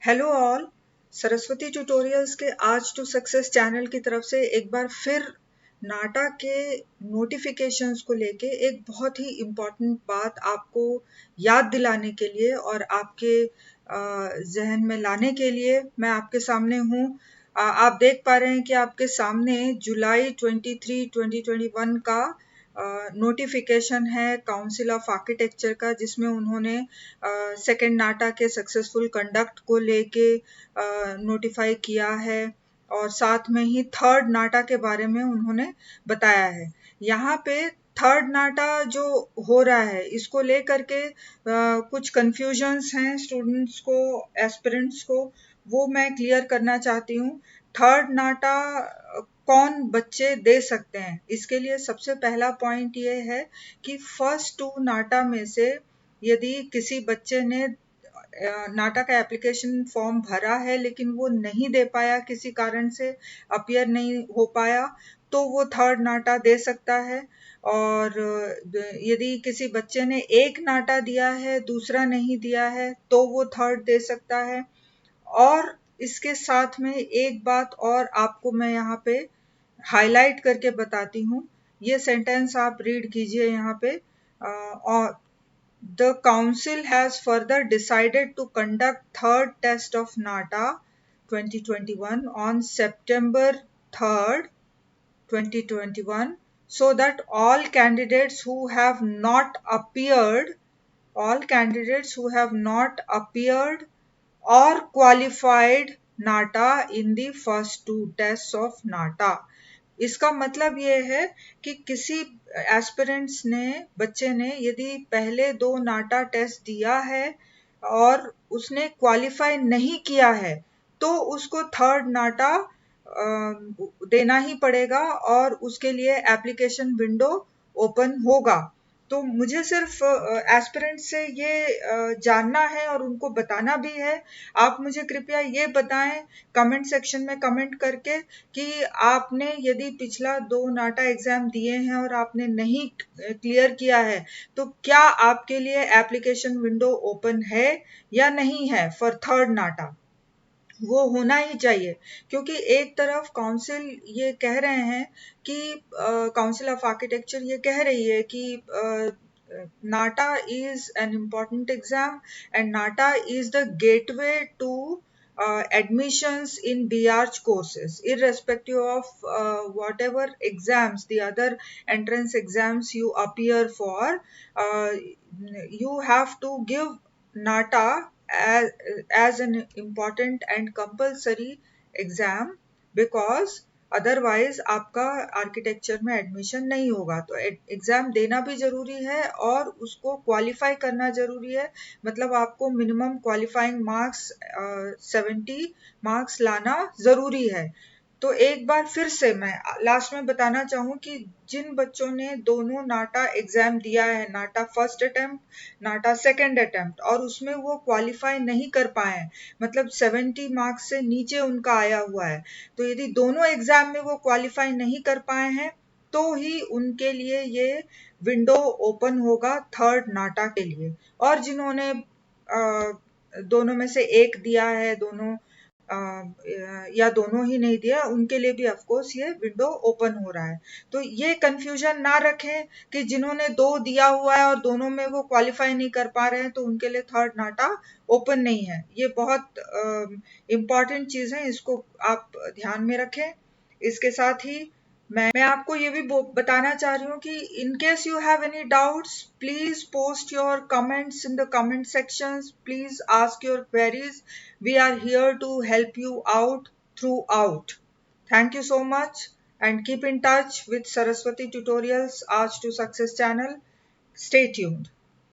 Hello all. Saraswati tutorials के आज to success channel की तरफ से एक बार फिर नाटा के नोटिफिकेशंस को लेके एक बहुत ही इम्पॉर्टेंट बात आपको याद दिलाने के लिए और आपके जहन में लाने के लिए मैं आपके सामने हूँ। आप देख पा रहे हैं कि आपके सामने जुलाई 23, 2021 का नोटिफिकेशन है काउंसिल ऑफ आर्किटेक्चर का, जिसमें उन्होंने सेकेंड नाटा के सक्सेसफुल कंडक्ट को लेके नोटिफाई किया है और साथ में ही थर्ड नाटा के बारे में उन्होंने बताया है। यहाँ पे थर्ड नाटा जो हो रहा है इसको लेकर के कुछ कंफ्यूजन्स हैं स्टूडेंट्स को, एस्पिरेंट्स को, वो मैं क्लियर करना चाहती हूँ। थर्ड नाटा कौन बच्चे दे सकते हैं, इसके लिए सबसे पहला पॉइंट ये है कि फर्स्ट टू नाटा में से यदि किसी बच्चे ने नाटा का एप्लीकेशन फॉर्म भरा है लेकिन वो नहीं दे पाया, किसी कारण से अपीयर नहीं हो पाया, तो वो थर्ड नाटा दे सकता है। और यदि किसी बच्चे ने एक नाटा दिया है, दूसरा नहीं दिया है, तो वो थर्ड दे सकता है। और इसके साथ में एक बात और आपको मैं यहाँ पे हाईलाइट करके बताती हूँ। ये सेंटेंस आप रीड कीजिए यहाँ पे। और The council has further decided to conduct third test of NATA 2021 on September 3rd, 2021, so that all candidates who have not appeared or qualified NATA in the first two tests of NATA. इसका मतलब ये है कि किसी aspirants ने, बच्चे ने यदि पहले दो नाटा टेस्ट दिया है और उसने क्वालिफाई नहीं किया है, तो उसको थर्ड नाटा देना ही पड़ेगा और उसके लिए एप्लीकेशन विंडो ओपन होगा। तो मुझे सिर्फ एस्पिरेंट्स से ये जानना है और उनको बताना भी है। आप मुझे कृपया ये बताएं कमेंट सेक्शन में कमेंट करके कि आपने यदि पिछला दो नाटा एग्जाम दिए हैं और आपने नहीं क्लियर किया है, तो क्या आपके लिए एप्लीकेशन विंडो ओपन है या नहीं है फॉर थर्ड नाटा। वो होना ही चाहिए, क्योंकि एक तरफ काउंसिल ये कह रहे हैं कि काउंसिल ऑफ आर्किटेक्चर ये कह रही है कि NATA is an important exam and NATA is the gateway to admissions in BArch courses, irrespective of whatever exams, the other entrance exams you appear for, you have to give NATA as an important and compulsory exam, because otherwise आपका architecture में admission नहीं होगा। तो exam देना भी जरूरी है और उसको क्वालिफाई करना जरूरी है। मतलब आपको मिनिमम क्वालिफाइंग मार्क्स 70 मार्क्स लाना जरूरी है। तो एक बार फिर से मैं लास्ट में बताना चाहूँ कि जिन बच्चों ने दोनों नाटा एग्जाम दिया है, नाटा फर्स्ट अटेम्प्ट, नाटा सेकेंड अटेम्प्ट, और उसमें वो क्वालिफाई नहीं कर पाए, मतलब 70 मार्क्स से नीचे उनका आया हुआ है, तो यदि दोनों एग्जाम में वो क्वालिफाई नहीं कर पाए हैं, तो ही उनके लिए ये विंडो ओपन होगा थर्ड नाटा के लिए। और जिन्होंने दोनों में से एक दिया है, दोनों या दोनों ही नहीं दिया, उनके लिए भी ऑफ कोर्स ये विंडो ओपन हो रहा है। तो ये कंफ्यूजन ना रखें कि जिन्होंने दो दिया हुआ है और दोनों में वो क्वालिफाई नहीं कर पा रहे हैं तो उनके लिए थर्ड नाटा ओपन नहीं है। ये बहुत इम्पॉर्टेंट चीज है, इसको आप ध्यान में रखें। इसके साथ ही मैं आपको ये भी बताना चाह रही हूँ कि in case you have any doubts, please post your comments in the comment sections, please ask your queries. We are here to help you out throughout. Thank you so much and keep in touch with Saraswati Tutorials Arch to Success channel. Stay tuned.